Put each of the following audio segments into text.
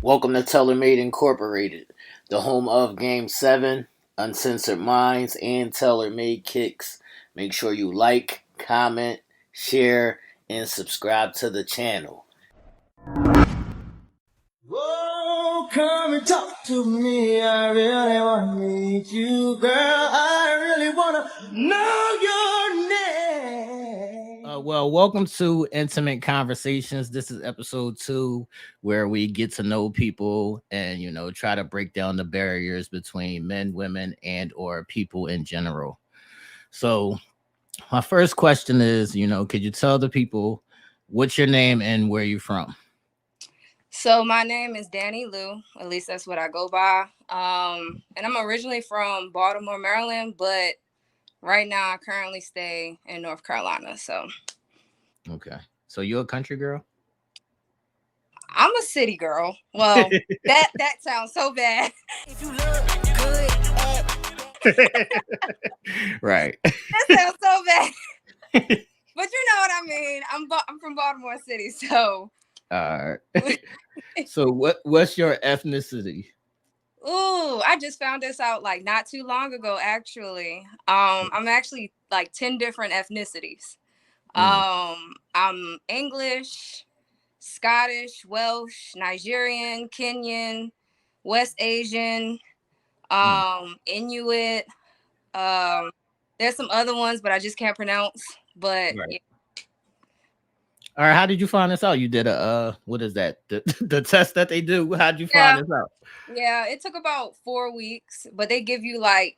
Welcome to TaylorMade Incorporated, the home of Game 7, Uncensored Minds, and TaylorMade Kicks. Make sure you like, comment, share, and subscribe to the channel. Oh, come and talk to me. I really want to meet you, girl. I really want to know your name. Welcome to Intimate Conversations. This is episode 2, where we get to know people and, try to break down the barriers between men, women, and or people in general. So my first question is, could you tell the people what's your name and where you from? So my name is Danny Lou. At least that's what I go by. And I'm originally from Baltimore, Maryland, but right now I currently stay in North Carolina. So Okay. So you're a country girl? I'm a city girl. Well, that sounds so bad. If you look good Right. that sounds so bad. But you know what I mean. I'm from Baltimore City, so. So what's your ethnicity? Ooh, I just found this out like not too long ago, actually. I'm actually like 10 different ethnicities. I'm English, Scottish, Welsh, Nigerian, Kenyan, West Asian, Inuit. There's some other ones, but I just can't pronounce. But Right. yeah. All right, how did you find this out? You did a what is that? The test that they do. How did you find this out? Yeah, it took about 4 weeks, but they give you like,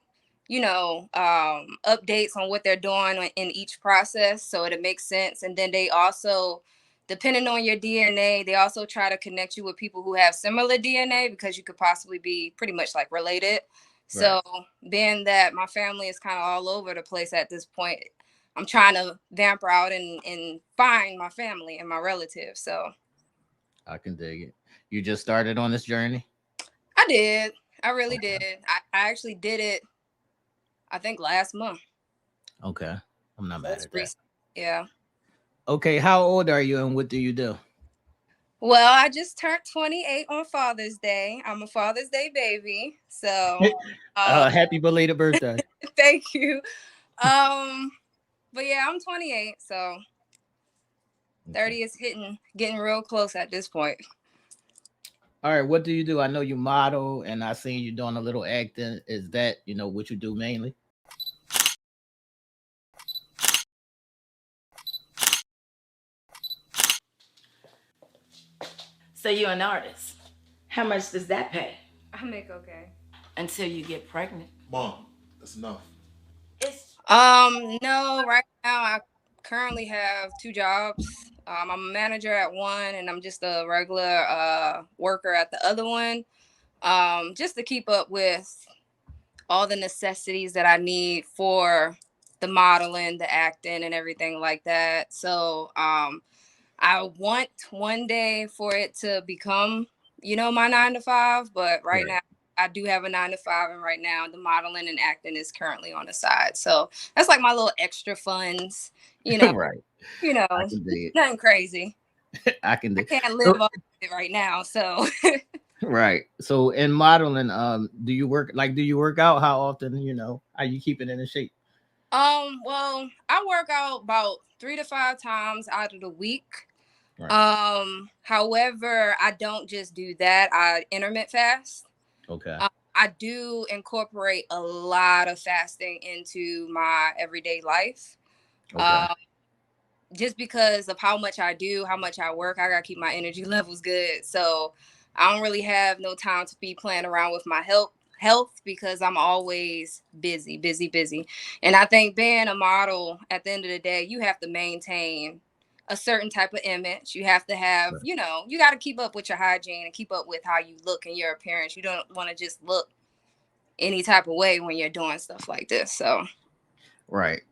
updates on what they're doing in each process, so it makes sense. And then they also, depending on your DNA, they also try to connect you with people who have similar DNA because you could possibly be pretty much like related. So being that my family is kind of all over the place at this point, I'm trying to vamp out and find my family and my relatives. So I can dig it. You just started on this journey? I did. I really did. I actually did it, I think, last month. Okay. I'm not mad at that. Yeah. Okay, how old are you and what do you do? Well, I just turned 28 on Father's Day. I'm a Father's Day baby. So happy belated birthday. Thank you. But yeah, I'm 28, so 30 is getting real close at this point. All right, what do you do? I know you model and I seen you doing a little acting. Is that, what you do mainly? So you're an artist. How much does that pay? I make okay. Until you get pregnant. Mom, that's enough. No, right now I currently have 2 jobs. I'm a manager at one and I'm just a regular worker at the other one. Just to keep up with all the necessities that I need for the modeling, the acting, and everything like that. So I want one day for it to become, my 9 to 5, but right now I do have a 9 to 5, and right now the modeling and acting is currently on the side. So that's like my little extra funds, Right. Nothing crazy. I can't live off it right now. So right. So in modeling, do you work out? How often, are you keeping in shape? Well, I work out about 3 to 5 times out of the week. Right. However, I don't just do that. I intermittent fast. Okay. I do incorporate a lot of fasting into my everyday life. Okay. Just because of how much I do, how much I work, I gotta keep my energy levels good. So I don't really have no time to be playing around with my health because I'm always busy. And I think being a model, at the end of the day, you have to maintain a certain type of image. You have to have, you got to keep up with your hygiene and keep up with how you look and your appearance. You don't want to just look any type of way when you're doing stuff like this. So right.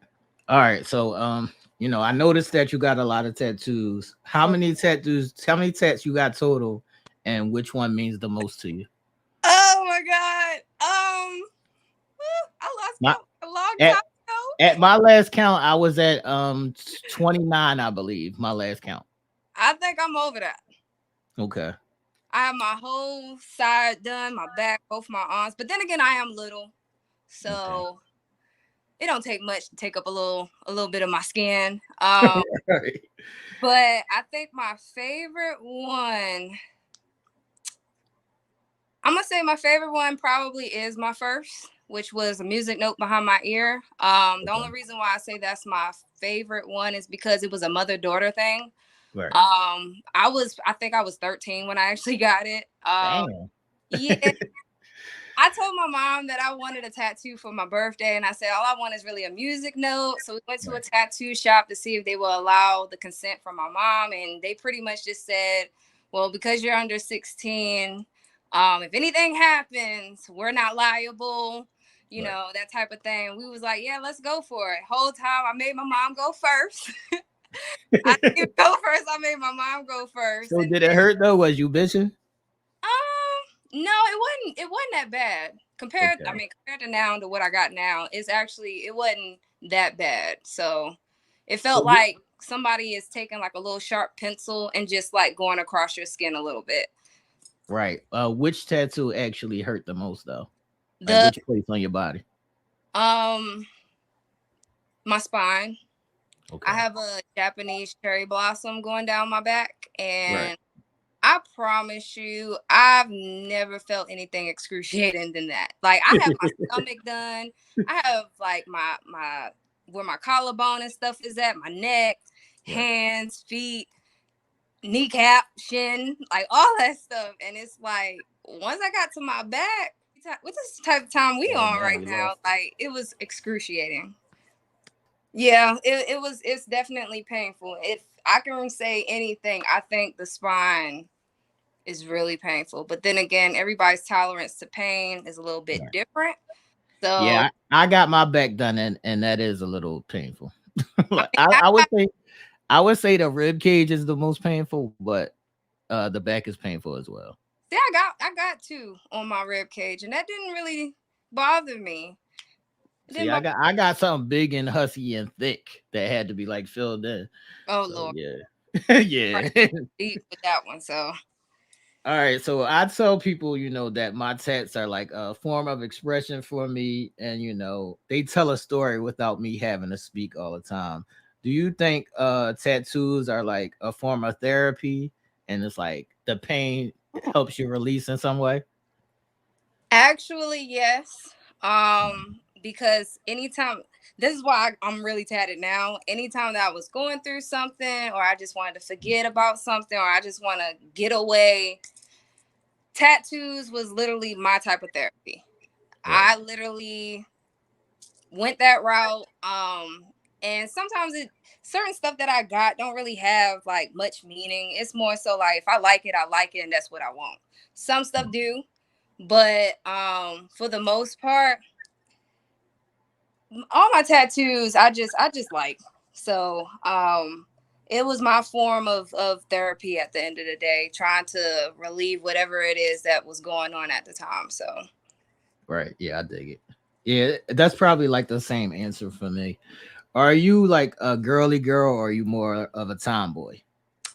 All right. So I noticed that you got a lot of tattoos. How many tats you got total, and which one means the most to you? Oh my God. I lost count a long time ago. At my last count, I was at 29, I believe. My last count. I think I'm over that. Okay. I have my whole side done, my back, both my arms. But then again, I am little, so it don't take much to take up a little bit of my skin. Right. But I think my favorite one, I'm gonna say my favorite one probably is my first, which was a music note behind my ear. The only reason why I say that's my favorite one is because it was a mother-daughter thing. Right. I think I was 13 when I actually got it. Damn. Yeah. I told my mom that I wanted a tattoo for my birthday, and I said all I want is really a music note. So we went to a tattoo shop to see if they will allow the consent from my mom, and they pretty much just said, well, because you're under 16, if anything happens, we're not liable, you know, that type of thing. We was like, yeah, let's go for it. Whole time I made my mom go first. I didn't go first. I made my mom go first. So And did it hurt though? Was you bitching? No, it wasn't that bad. Compared to now to what I got now, it wasn't that bad. So it felt like somebody is taking like a little sharp pencil and just like going across your skin a little bit. Right. Which tattoo actually hurt the most though? Like The which place on your body? My spine. Okay. I have a Japanese cherry blossom going down my back, and Right. I promise you, I've never felt anything excruciating than that. Like I have my stomach done. I have like my where my collarbone and stuff is at, my neck, hands, feet, kneecap, shin, like all that stuff. And it's like once I got to my back, with this type of time we on right now, like it was excruciating. Yeah, it's definitely painful. If I can say anything, I think the spine is really painful. But then again, everybody's tolerance to pain is a little bit different. So Yeah, I got my back done, and that is a little painful. I mean, I would say the rib cage is the most painful, but the back is painful as well. see, I got two on my rib cage, and that didn't really bother me. It See, didn't I got something big and hussy and thick that had to be like filled in. Oh So Lord, yeah, yeah. deep with that one. So All right, so I tell people, that my tats are like a form of expression for me, and they tell a story without me having to speak all the time. Do you think tattoos are like a form of therapy, and it's like the pain helps you release in some way? actually, yes. Because anytime this is why I'm really tatted now. Anytime that I was going through something, or I just wanted to forget about something, or I just want to get away, tattoos was literally my type of therapy. Right. I literally went that route. And sometimes certain stuff that I got don't really have like much meaning. It's more so like if I like it, and that's what I want. Some stuff do, but for the most part, all my tattoos I just like. So it was my form of therapy at the end of the day, trying to relieve whatever it is that was going on at the time. So Right. Yeah, I dig it. Yeah, that's probably like the same answer for me. Are you like a girly girl, or are you more of a tomboy?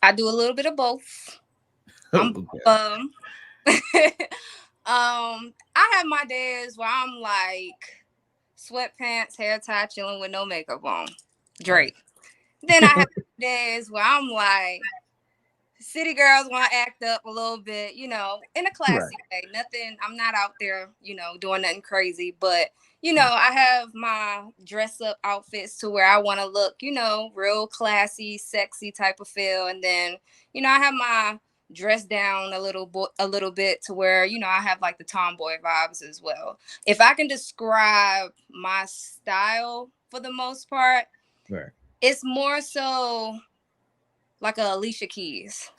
I do a little bit of both. I'm Okay. I have my days where I'm like sweatpants, hair tie, chilling with no makeup on. Drake. Then I have days where I'm like city girls want to act up a little bit, in a classy way. Nothing, I'm not out there, doing nothing crazy, but I have my dress up outfits to where I want to look, real classy, sexy type of feel. And then, I have my dress down a little bit to where, I have like the tomboy vibes as well. If I can describe my style for the most part, Right. it's more so like a Alicia Keys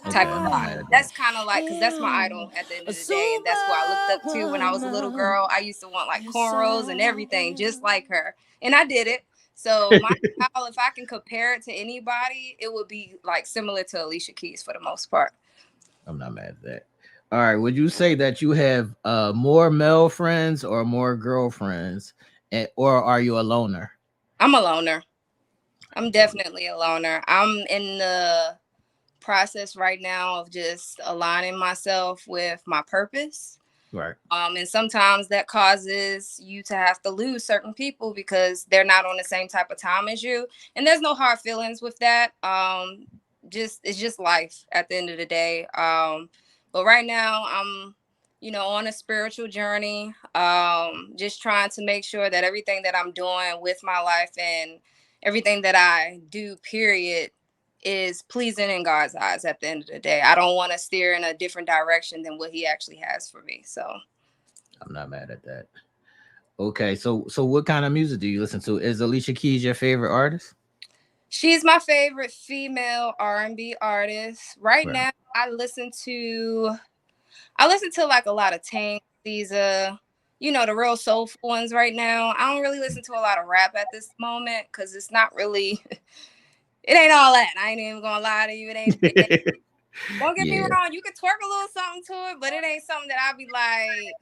type of I'm not mad vibe. at that. That's kind of like, because that's my idol at the end of the day, and that's who I looked up to when I was a little girl. I used to want like cornrows and everything, just like her, and I did it. So my style, if I can compare it to anybody, it would be like similar to Alicia Keys for the most part. I'm not mad at that. All right. Would you say that you have more male friends or more girlfriends, or are you a loner? I'm a loner. I'm definitely a loner. I'm in the process right now of just aligning myself with my purpose. Right. And sometimes that causes you to have to lose certain people because they're not on the same type of time as you. And there's no hard feelings with that. Just it's just life at the end of the day. But right now I'm, on a spiritual journey. Just trying to make sure that everything that I'm doing with my life and everything that I do, period, is pleasing in God's eyes at the end of the day. I don't want to steer in a different direction than what he actually has for me. So I'm not mad at that. Okay, so what kind of music do you listen to? Is Alicia Keys your favorite artist? she's my favorite female R&B artist. Right Right. now, I listen to like a lot of Tank, Caesar, the real soulful ones right now. I don't really listen to a lot of rap at this moment because it's not really it ain't all that. I ain't even gonna lie to you. It ain't don't get me Yeah. wrong, you could twerk a little something to it, but it ain't something that I'd be like,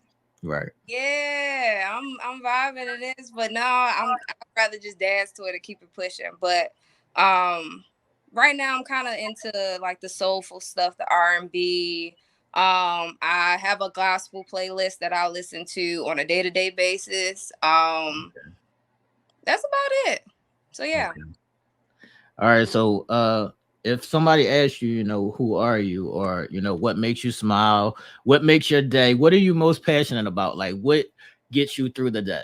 Right. yeah, I'm vibing it is, but no, I'd rather just dance to it and keep it pushing. But right now I'm kind of into like the soulful stuff, the R&B. I have a gospel playlist that I'll listen to on a day-to-day basis. That's about it. So yeah. Okay. All right. So if somebody asks you, who are you, or what makes you smile, what makes your day, what are you most passionate about? Like what gets you through the day?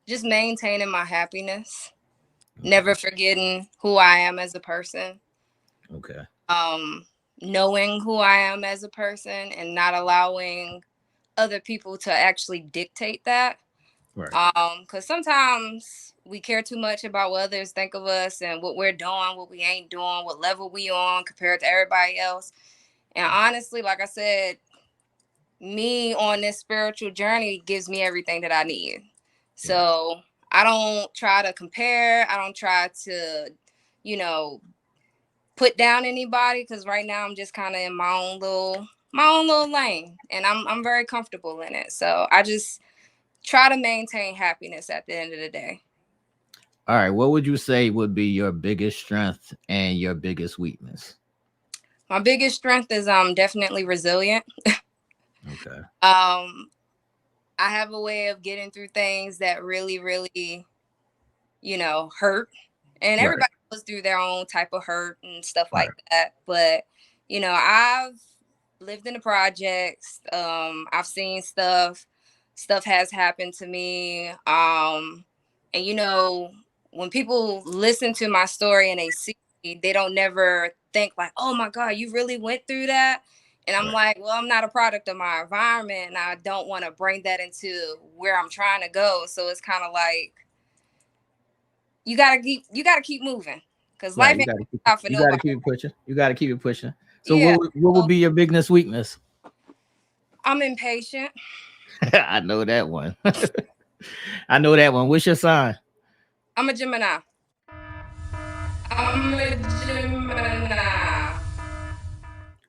Just maintaining my happiness, Okay. never forgetting who I am as a person. Okay. um Knowing who I am as a person and not allowing other people to actually dictate that. Right. Because sometimes we care too much about what others think of us and what we're doing, what we ain't doing, what level we on compared to everybody else. And honestly, like I said, me on this spiritual journey gives me everything that I need. Right. So I don't try to compare. I don't try to, you know, put down anybody because right now I'm just kind of in my own little lane, and I'm very comfortable in it. So I just try to maintain happiness at the end of the day. All right. What would you say would be your biggest strength and your biggest weakness? My biggest strength is I'm definitely resilient. Okay. Um, I have a way of getting through things that really, really, hurt. And Right. everybody goes through their own type of hurt and stuff Right. like that. But, I've lived in the projects. I've seen stuff. Stuff has happened to me. And when people listen to my story and they see me, they don't never think like, oh my God, you really went through that. And I'm Right. like, well, I'm not a product of my environment, and I don't want to bring that into where I'm trying to go. So it's kind of like you gotta keep moving because Right. life You ain't gotta keep out for you gotta nobody. keep it pushing. You gotta keep it pushing. So Yeah, what would so be your biggest weakness? I'm impatient. I know that one. I know that one. What's your sign? I'm a Gemini. I'm a Gemini.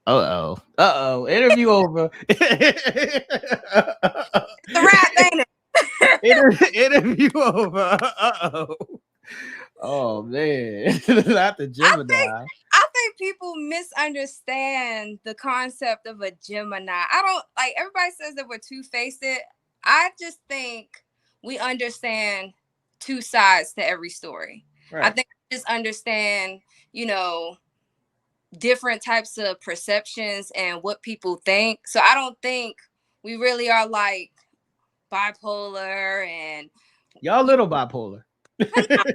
Uh oh. Interview over. It's a rap, ain't it? Interview over. Uh oh. Oh man. Not the I think Gemini. I think people misunderstand the concept of a Gemini. I don't like everybody says that we're two-faced. I just think we understand two sides to every story. I Right. think we just understand, you know, different types of perceptions and what people think. So I don't think we really are like bipolar and Y'all little bipolar.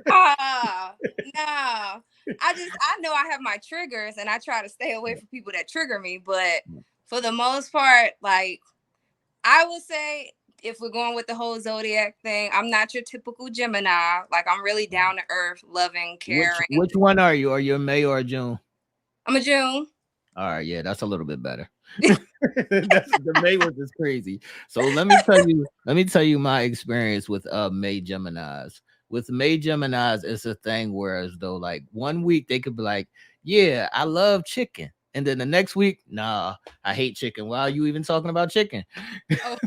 ah, no. I know I have my triggers and I try to stay away from people that trigger me, but for the most part, like I would say if we're going with the whole zodiac thing, I'm not your typical Gemini. Like I'm really down to earth, loving, Which caring. which one are you? Are you a May or a June? I'm a June. All right, yeah, that's a little bit better. The May was just crazy. So let me tell you my experience with May Geminis. With May Geminis, it's a thing where as though like one week they could be like, yeah, I love chicken. And then the next week, nah, I hate chicken. Why are you even talking about chicken? Oh,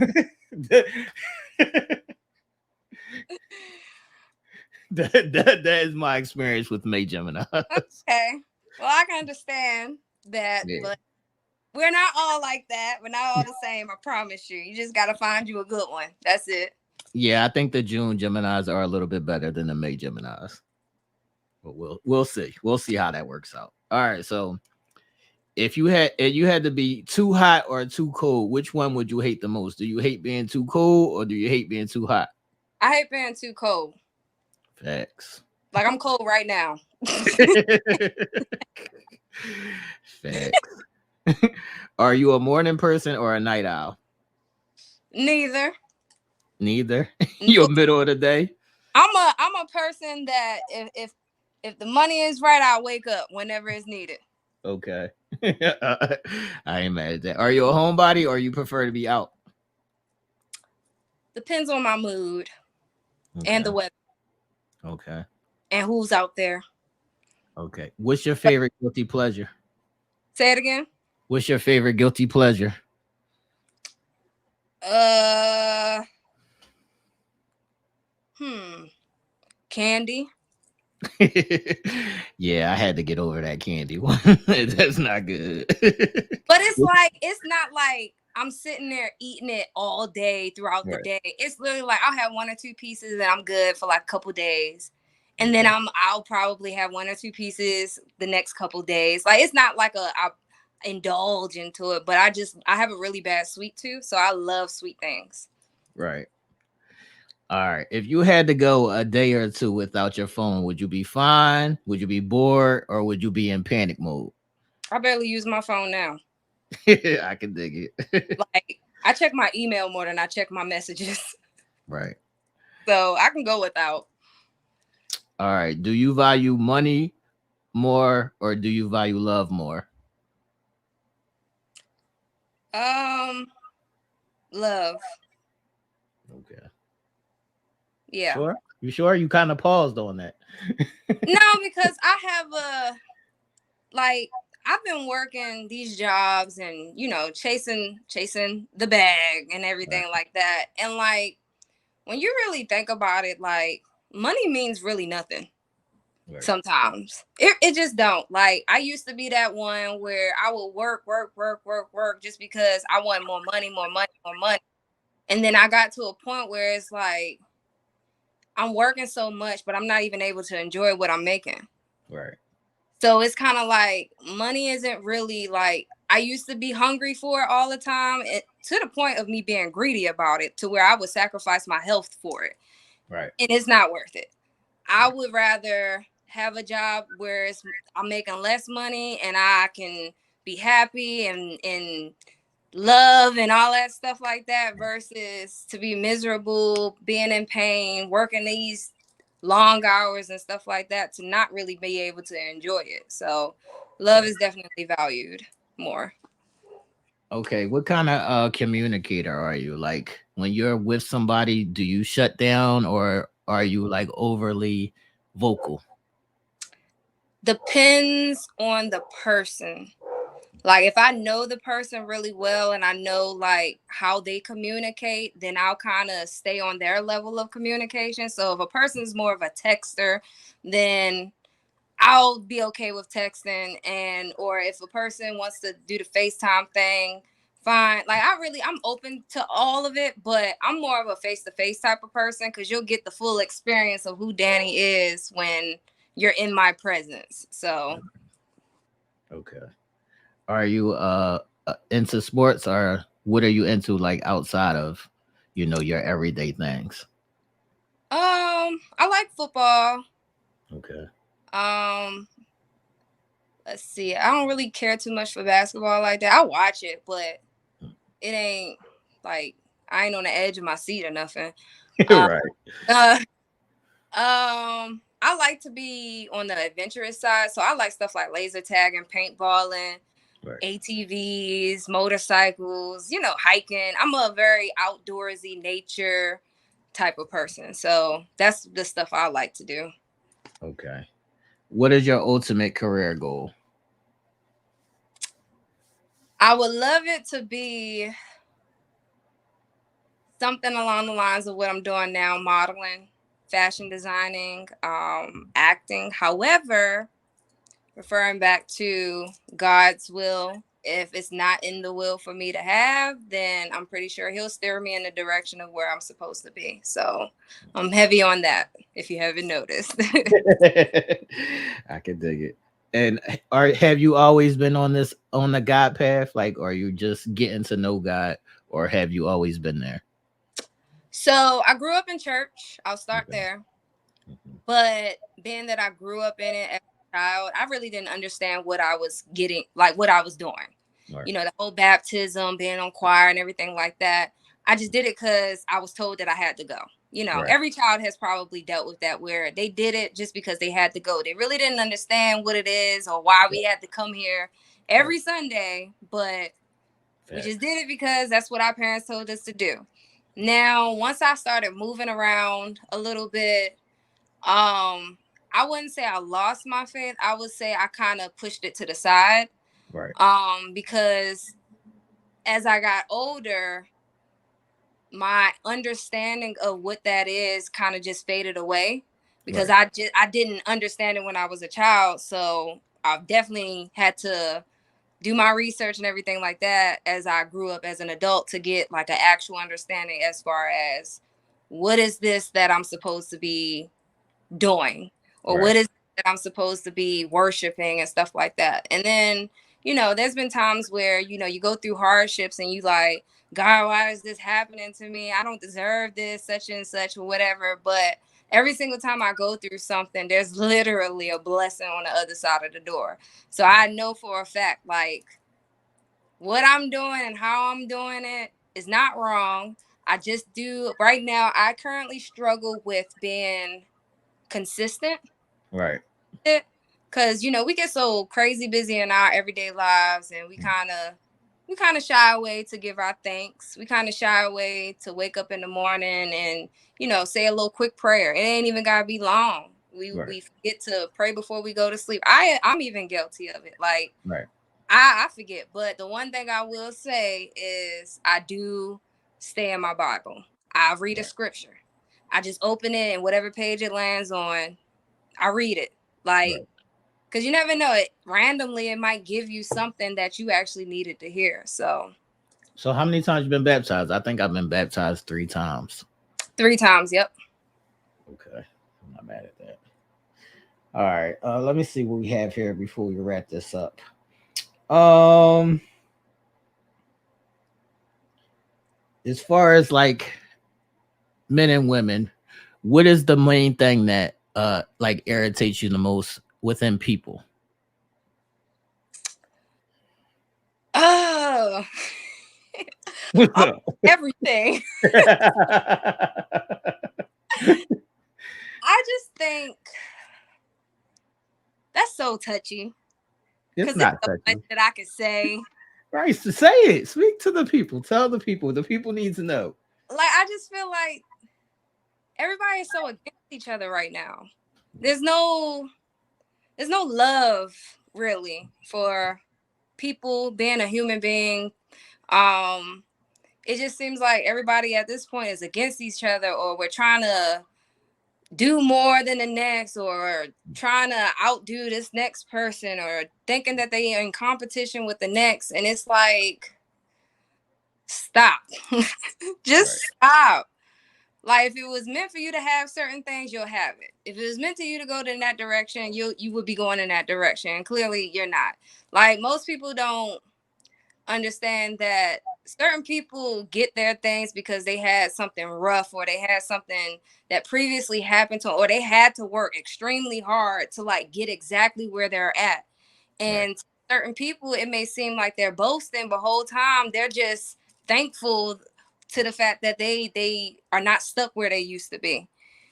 that, that is my experience with May Geminis. okay. Well, I can understand that, Yeah. but we're not all like that. We're not all the same. I promise you. You just gotta find you a good one. That's it. Yeah, I think the June Geminis are a little bit better than the May Geminis. But we'll see. We'll see how that works out. All right, so if you had to be too hot or too cold, which one would you hate the most? Do you hate being too cold or do you hate being too hot? I hate being too cold. Facts. Like I'm cold right now. Facts. Are you a morning person or a night owl? Neither. Neither. You're Nope. middle of the day. I'm a person that if the money is right, I'll wake up whenever it's needed. Okay. I ain't mad at that. Are you a homebody or you prefer to be out? Depends on my mood and Okay. the weather Okay. and who's out there. Okay. What's your favorite guilty pleasure? Say it again. What's your favorite guilty pleasure? Uh, hmm. Candy. Yeah, I had to get over that candy one. That's not good. But it's not like I'm sitting there eating it all day throughout the Right. day. It's literally like I'll have one or two pieces and I'm good for like a couple days. And then Okay. I'll probably have one or two pieces the next couple days. Like it's not like I indulge into it, but I have a really bad sweet tooth, so I love sweet things. Right. All right. If you had to go a day or two without your phone, would you be fine? Would you be bored or would you be in panic mode? I barely use my phone now. I can dig it. Like I check my email more than I check my messages. Right. So I can go without. All right. Do you value money more or do you value love more? Um Love. Okay. Yeah. Sure. You sure? You kind of paused on that. No, because I have like I've been working these jobs and chasing the bag and Right. everything like that. And like when you really think about it, like money means really nothing. Right. Sometimes it just don't. Like I used to be that one where I would work just because I want more money, more money, more money. And then I got to a point where it's like I'm working so much, but I'm not even able to enjoy what I'm making. Right. So it's kind of like money isn't really like I used to be hungry for it all the time, to the point of me being greedy about it, to where I would sacrifice my health for it. Right. And it's not worth it. I would rather have a job where I'm making less money and I can be happy and love and all that stuff like that versus to be miserable, being in pain, working these long hours and stuff like that to not really be able to enjoy it. So love Right. is definitely valued more. Okay. What kind of communicator are you? Like when you're with somebody, do you shut down or are you like overly vocal? Depends on the person. Like if I know the person really well and I know like how they communicate, then I'll kind of stay on their level of communication. So if a person's more of a texter, then I'll be okay with texting. And or if a person wants to do the FaceTime thing, fine. Like I'm open to all of it, but I'm more of a face-to-face type of person because you'll get the full experience of who Danny is when you're in my presence. So Okay. Are you into sports or what are you into like outside of, your everyday things? I like football. Okay. Um, let's see. I don't really care too much for basketball like that. I watch it, but it ain't like I ain't on the edge of my seat or nothing. Uh, Right. uh I like to be on the adventurous side, so I like stuff like laser tag and paintballing, Right. ATVs, motorcycles, hiking. I'm a very outdoorsy nature type of person, so that's the stuff I like to do. Okay. What is your ultimate career goal? I would love it to be something along the lines of what I'm doing now, modeling, fashion designing, acting. However, referring back to God's will. If it's not in the will for me to have, then I'm pretty sure he'll steer me in the direction of where I'm supposed to be. So I'm heavy on that, if you haven't noticed. I can dig it. And have you always been on the God path? Like, are you just getting to know God, or have you always been there? So I grew up in church. I'll start Okay. there. Mhm. But being that I grew up in it as a child, I really didn't understand what I was getting, like what I was doing. Right. You know, the whole baptism, being on choir and everything like that. I just did it because I was told that I had to go. You know, Right. every child has probably dealt with that where they did it just because they had to go. They really didn't understand what it is or why we had to come here Right. every Sunday, but we just Facts. did it because that's what our parents told us to do. Now, once I started moving around a little bit, I wouldn't say I lost my faith. I would say I kind of pushed it to the side. Right. Because as I got older, my understanding of what that is kind of just faded away because Right. I didn't understand it when I was a child. So I've definitely had to do my research and everything like that as I grew up as an adult to get like an actual understanding as far as what is this that I'm supposed to be doing, or Right. what is it that I'm supposed to be worshiping and stuff like that. And then, you know, there's been times where, you know, you go through hardships and you like, God, why is this happening to me? I don't deserve this, such and such, or whatever. But every single time I go through something, there's literally a blessing on the other side of the door. So I know for a fact, like, what I'm doing and how I'm doing it is not wrong. I just do right now. I currently struggle with being consistent, Right. because you know we get so crazy busy in our everyday lives, and we kind of shy away to give our thanks. We kind of shy away to wake up in the morning and, you know, say a little quick prayer. It ain't even gotta be long. we Right. we forget to pray before we go to sleep. I'm even guilty of it. Like, Right. I forget, but the one thing I will say is I do stay in my Bible. I read a Right. scripture. I just open it, and whatever page it lands on, I read it. Like, Right. because you never know, it randomly it might give you something that you actually needed to hear. So So, how many times you been baptized? I think I've been baptized 3 times. 3 times, yep. Okay. I'm not mad at that. All right. Let me see what we have here before we wrap this up. Um, as far as like men and women, what is the main thing that like irritates you the most within people? Oh, What's oh, up? everything. I just think that's so touchy It's because there's not so much touchy. that I could say. Right. So say it. Speak to the people. Tell the people. The people need to know. Like, I just feel like everybody is so against each other right now. There's no there's no love really for people being a human being. Um, it just seems like everybody at this point is against each other, or we're trying to do more than the next, or trying to outdo this next person, or thinking that they are in competition with the next. And it's like, stop. Just Right. stop. Like, if it was meant for you to have certain things, you'll have it. If it was meant to you to go in that direction, you would be going in that direction. And clearly you're not. Like, most people don't understand that certain people get their things because they had something rough, or they had something that previously happened to them, or they had to work extremely hard to like get exactly where they're at. Right. And to certain people, it may seem like they're boasting, but whole time they're just thankful to the fact that they are not stuck where they used to be.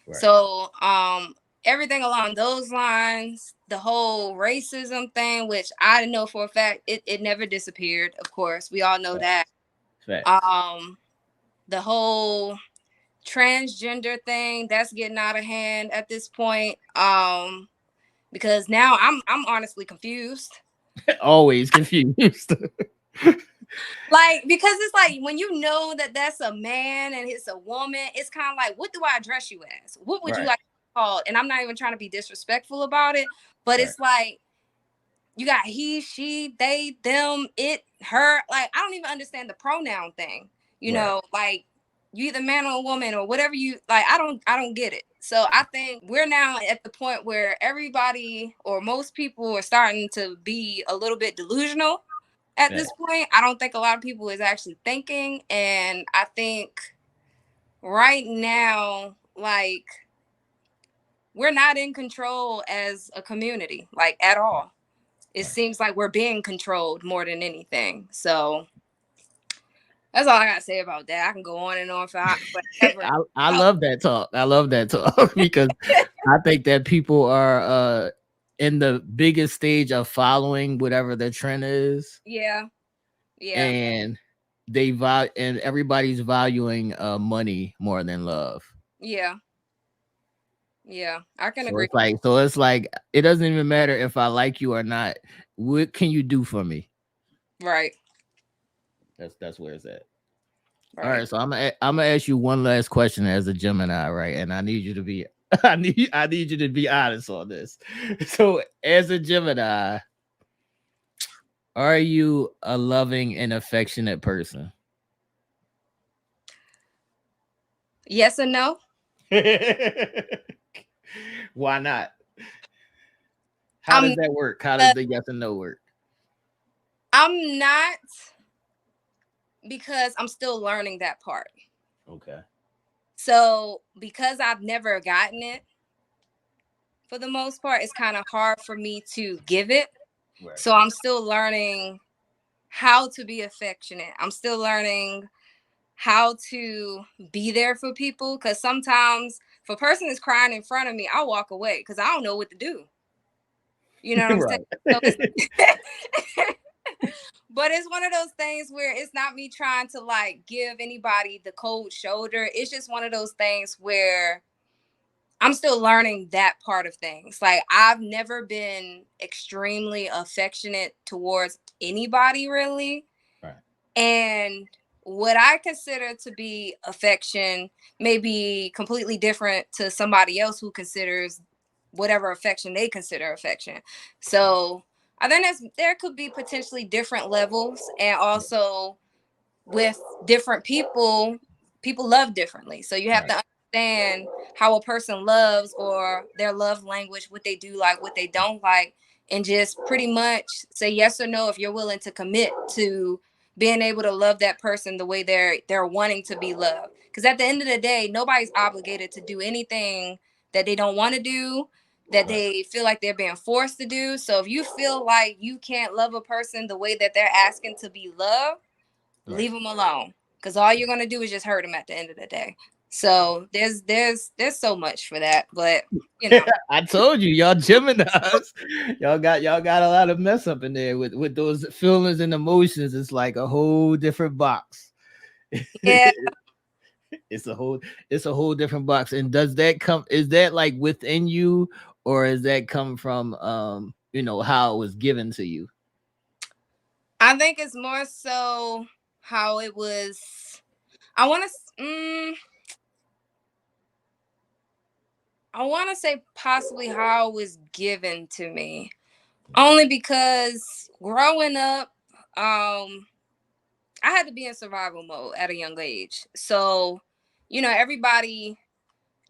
Right. So everything along those lines, the whole racism thing, which I know for a fact it never disappeared, of course. We all know that. Facts. Facts. Um the whole transgender thing, that's getting out of hand at this point. Because now I'm honestly confused. Always confused. Like, because it's like when you know that that's a man and it's a woman, it's kind of like, what do I address you as? What would you Right. like to be called? And I'm not even trying to be disrespectful about it, but Right. it's like, you got he, she, they, them, it, her. Like, I don't even understand the pronoun thing. You Right. know, like you either man or woman or whatever you like. I don't get it. So I think we're now at the point where everybody or most people are starting to be a little bit delusional at Right. this point. I don't think a lot of people is actually thinking. And I think right now, like, we're not in control as a community, like, at all. It Right. seems like we're being controlled more than anything. So that's all I gotta say about that. I can go on and on forever. I love that talk. I love that talk because I think that people are in the biggest stage of following whatever the trend is, Yeah, yeah, and they value and everybody's valuing money more than love. yeah, yeah. I can So agree. it's like it doesn't even matter if I like you or not. What can you do for me? Right, That's where it's at. All right. right, so I'm gonna ask you one last question as a Gemini, right? And I need you to be I need you to be honest on this. So, as a Gemini, are you a loving and affectionate person? Yes and no. Why not? How I'm does that work? How does uh, the yes and no work? I'm not, because I'm still learning that part. Okay. So because I've never gotten it, for the most part, it's kind of hard for me to give it. Right. So I'm still learning how to be affectionate. I'm still learning how to be there for people, because sometimes if a person is crying in front of me, I'll walk away because I don't know what to do. You know what I'm saying? So Right. it's but it's one of those things where it's not me trying to like give anybody the cold shoulder. It's just one of those things where I'm still learning that part of things. Like, I've never been extremely affectionate towards anybody really. Right. And what I consider to be affection may be completely different to somebody else who considers whatever affection they consider affection. So I think there could be potentially different levels, and also with different people, people love differently. So you have Right. to understand how a person loves, or their love language, what they do like, what they don't like, and just pretty much say yes or no if you're willing to commit to being able to love that person the way they're wanting to be loved. Because at the end of the day, nobody's obligated to do anything that they don't want to do, that Right. they feel like they're being forced to do. So if you feel like you can't love a person the way that they're asking to be loved, Right. leave them alone, because all you're gonna do is just hurt them at the end of the day. So there's so much for that, but you know, I told you, y'all Geminis, y'all got a lot of mess up in there with those feelings and emotions. It's like a whole different box. yeah, it's a whole it's a whole different box. And does that come? Is that like within you, or is that come from how it was given to you? I think it's more so how it was. I want to, I want to say possibly how it was given to me, Okay. only because growing up, I had to be in survival mode at a young age. So, everybody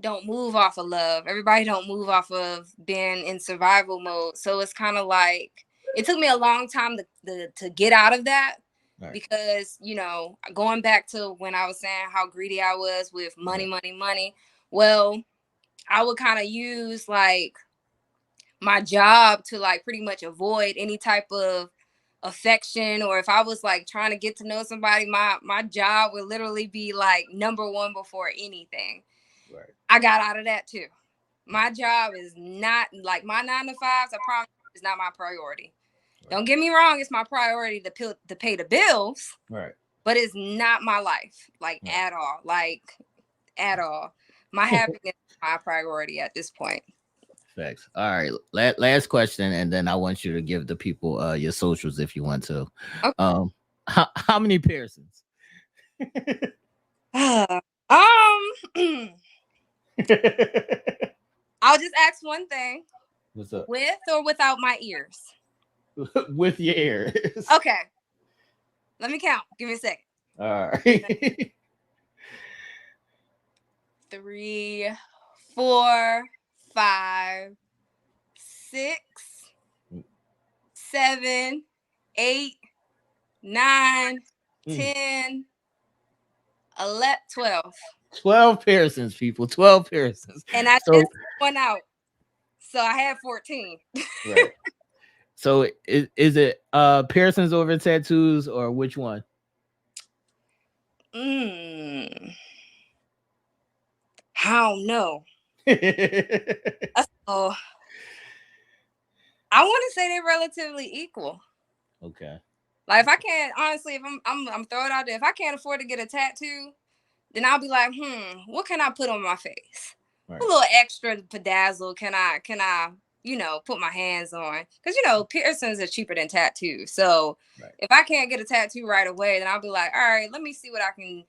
don't move off of love. Everybody don't move off of being in survival mode. So it's kind of like it took me a long time to get out of that, Right. because, going back to when I was saying how greedy I was with money, Right. money, money. Well, I would kind of use like my job to like pretty much avoid any type of affection, or if I was like trying to get to know somebody, my job would literally be like number one before anything. Right. I got out of that too. My job is not like my 9 to 5s. I promise you, is not my priority. Right. Don't get me wrong; it's my priority to pay the bills, Right. but it's not my life, like Right. at all, like at all. My happiness is my priority at this point. Facts. All right. Last question, and then I want you to give the people your socials if you want to. Okay. How many piercings? I'll just ask one thing: What's up? with or without my ears? with your ears. Okay. Let me count. Give me a second. All right. 3, 4, 5, 6, 7, 8, 9, 10, 11, 12. 12 piercings, people. 12 piercings. And I So just took one out. So I had 14. right. So is it piercings over tattoos or which one? I don't know. So I want to say they're relatively equal. Okay. Like if I can't, honestly, if I'm throwing it out there, if I can't afford to get a tattoo, then I'll be like, what can I put on my face? Right. A little extra bedazzle. Can I, put my hands on? Because piercings are cheaper than tattoos. So right. If I can't get a tattoo right away, then I'll be like, all right, let me see what I can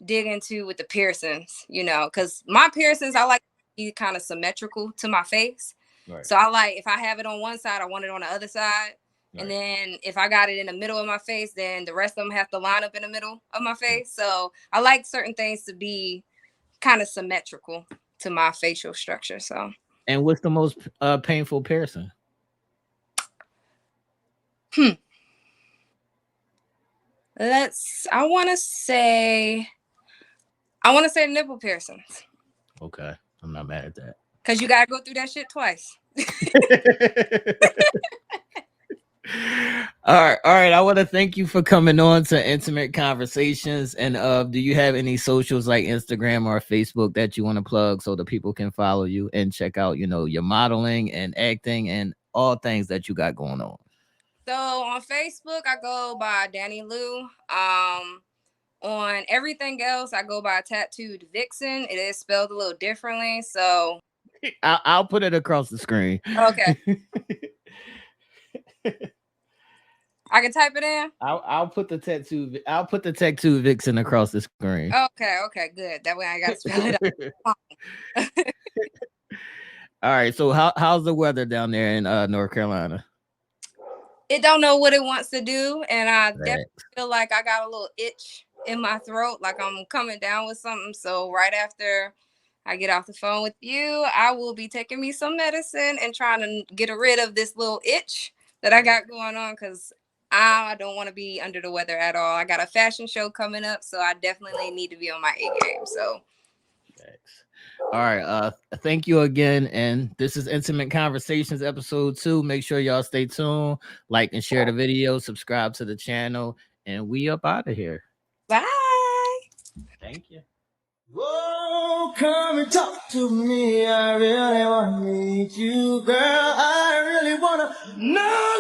dig into with the piercings. Because my piercings, I like to be kind of symmetrical to my face. Right. So I like, if I have it on one side, I want it on the other side. Right. And then if I got it in the middle of my face, then the rest of them have to line up in the middle of my face. So I like certain things to be kind of symmetrical to my facial structure. So. And what's the most painful piercing? I want to say nipple piercings. Okay. I'm not mad at that. Because you got to go through that shit twice. All right. I want to thank you for coming on to Intimate Conversations. And do you have any socials like Instagram or Facebook that you want to plug so the people can follow you and check out, your modeling and acting and all things that you got going on? So on Facebook, I go by Danny Lou. On everything else, I go by Tattooed Vixen. It is spelled a little differently, so I'll put it across the screen. Okay. I can type it in. I'll put the tattoo vixen across the screen. Okay, good. That way I got to spell it out. All right. So how's the weather down there in North Carolina? It don't know what it wants to do, and I definitely feel like I got a little itch in my throat, like I'm coming down with something. So right after I get off the phone with you, I will be taking me some medicine and trying to get rid of this little itch that I got going on, because I don't want to be under the weather at all. I got a fashion show coming up, so I definitely need to be on my A game. So thanks. All right. Thank you again. And this is Intimate Conversations episode 2. Make sure y'all stay tuned, like and share the video, subscribe to the channel, and we up out of here. Bye. Thank you. Whoa, come and talk to me. I really want to meet you, girl. I really want to know